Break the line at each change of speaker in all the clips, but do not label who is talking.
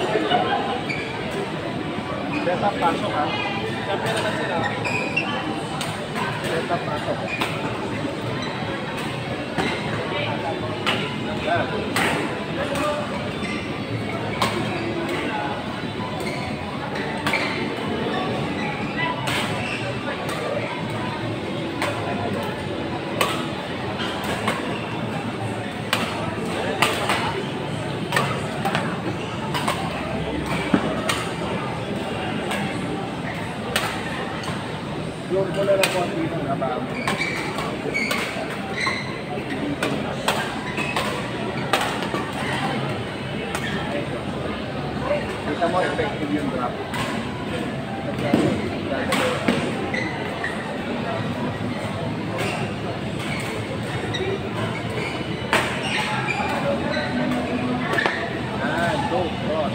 Setup pasok ha. Champion naman sila. Setup pasok. Yung pula na konti ng nabang. Kita mo effective yung drop. Go, cross.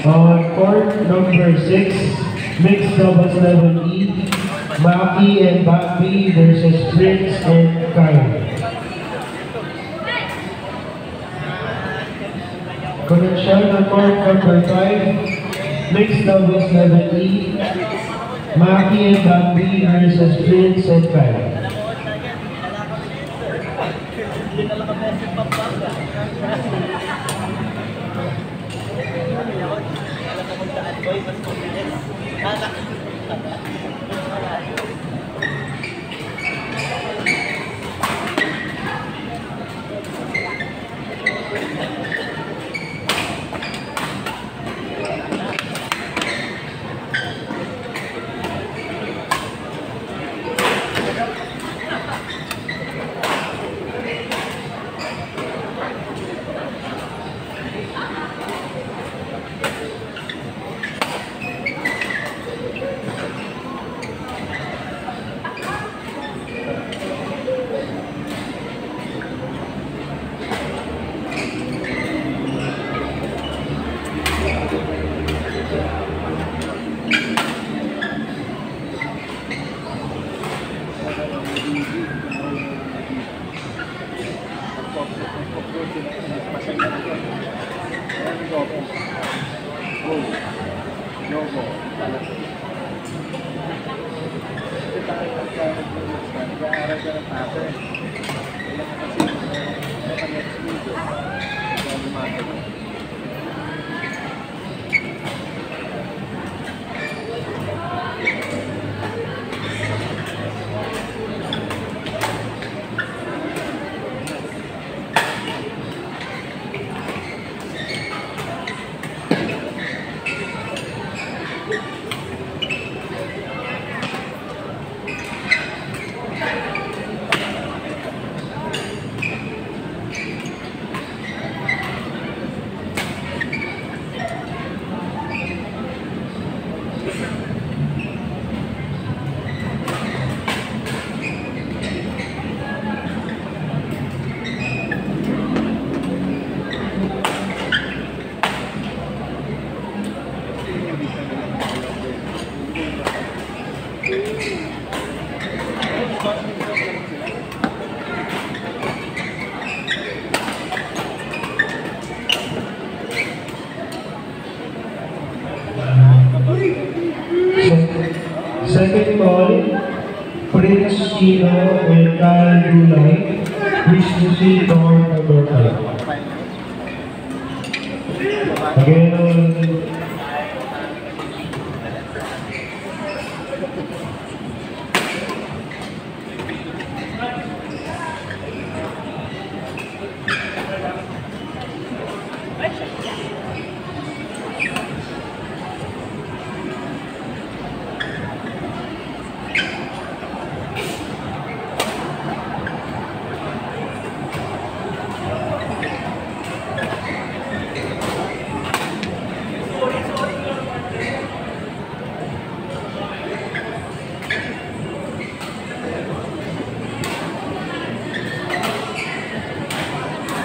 On court number 6, mixed doubles level E, Maki and Bambi versus Prince and Kyle. Connection on court number 5, mixed doubles level E, Maki and Bambi versus Prince and Kyle. Tino and Kyle Dulay. Please proceed to our number 5. Again,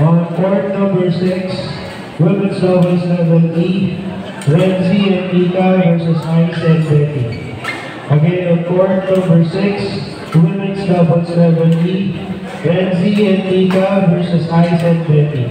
on court number 6, women's doubles level E, Renzi and Ika versus Ice and Betty. Again, on court number 6, women's doubles level E, Renzi and Ika versus Ice and Betty.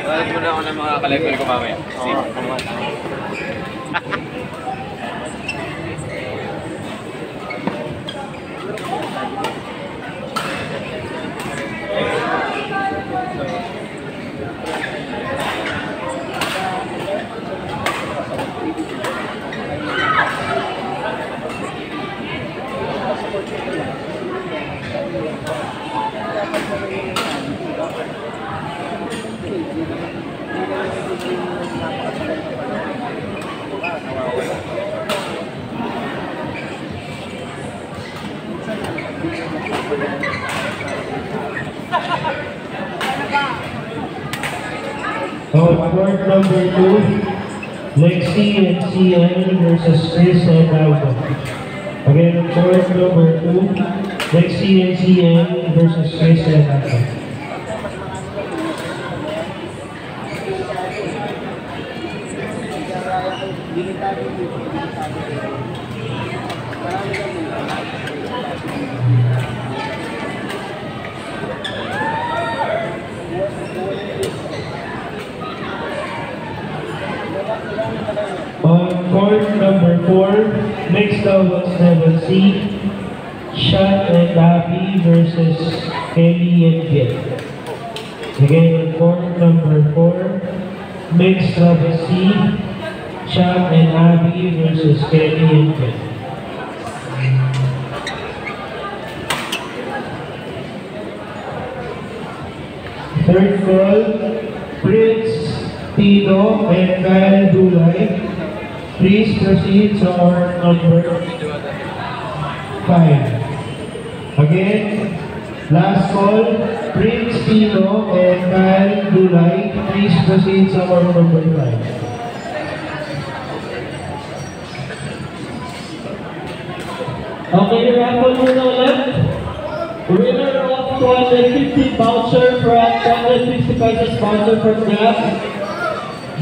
Balik muna ako ng mga ka-level ko mamaya.
On court number 2, Lexi and CN versus Chris and Aldo. Again, on court number 2, Lexi and CN versus Chris and Aldo. On court number 4, mixed doubles level C, Shot and Abby versus Kelly and Gil. Again, on court number 4, mixed doubles C, Shot and Abby versus Kelly and Gil. Third call, Prince Tino and Kyle Dulay. Please proceed to our number 5. Again, last call, Prince Tino and Kyle Dulay. Please proceed to our number 5.
Okay, raffle muna ulit. Winner of 250 voucher for 250 pesos voucher for Grab,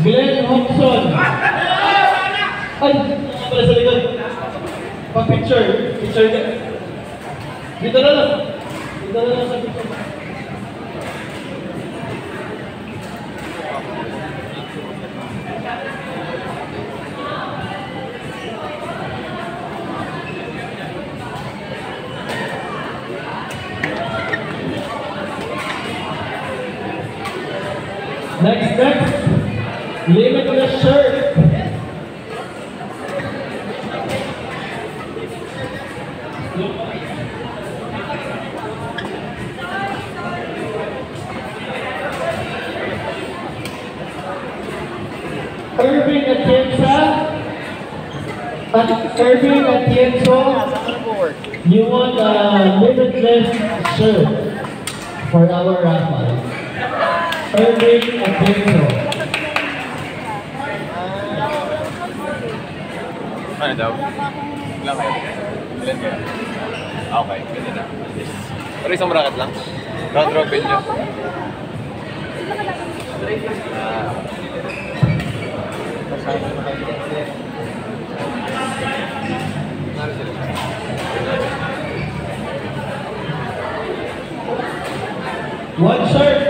Glenn Hobson. Ay, pala sa likod. Pa-picture. Picture ka. Dito na lang. Dito na lang sa picture. Next. Limitless shirt. Irving Atienzo, you want a limitless shirt for our raffle. Irving Atienzo.
Ano daw? Ilan kayo? Ilan kayo? Okay, ganda na. Pero isang bracket lang? Round robin nyo?
One shirt.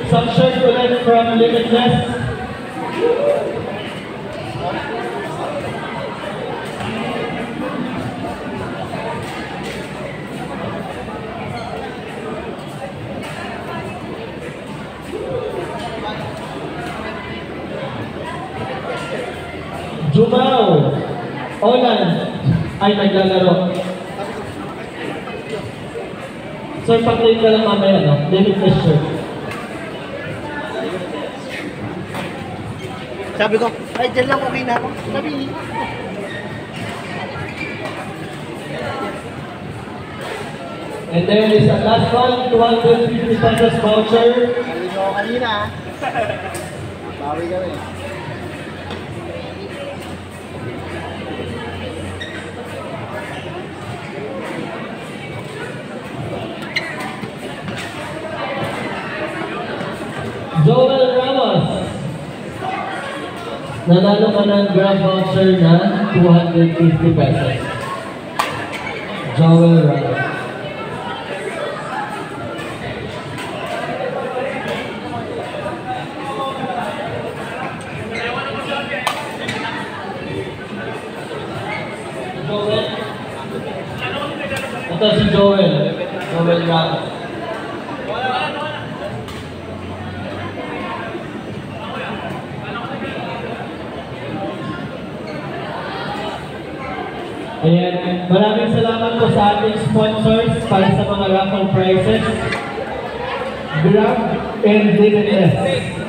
Some shirt ulit from Limitless. Jumao Olan ay naglalaro. Sir, pag-play ka lang mamaya, no? Limitless shirt.
Sabi ko, ay, dyan lang okay na ako. Sabi,
And then is the last one, 250 pesos voucher.
sabi ko kanina, bawi kami.
Joel Ramos. Nanalo ka ng grab voucher na 250 pesos. Joel Ramos. Joel. Ito si Joel. Joel Ramos. Ayan, maraming salamat po sa ating sponsors para sa mga raffle prizes. Grab and Limitless.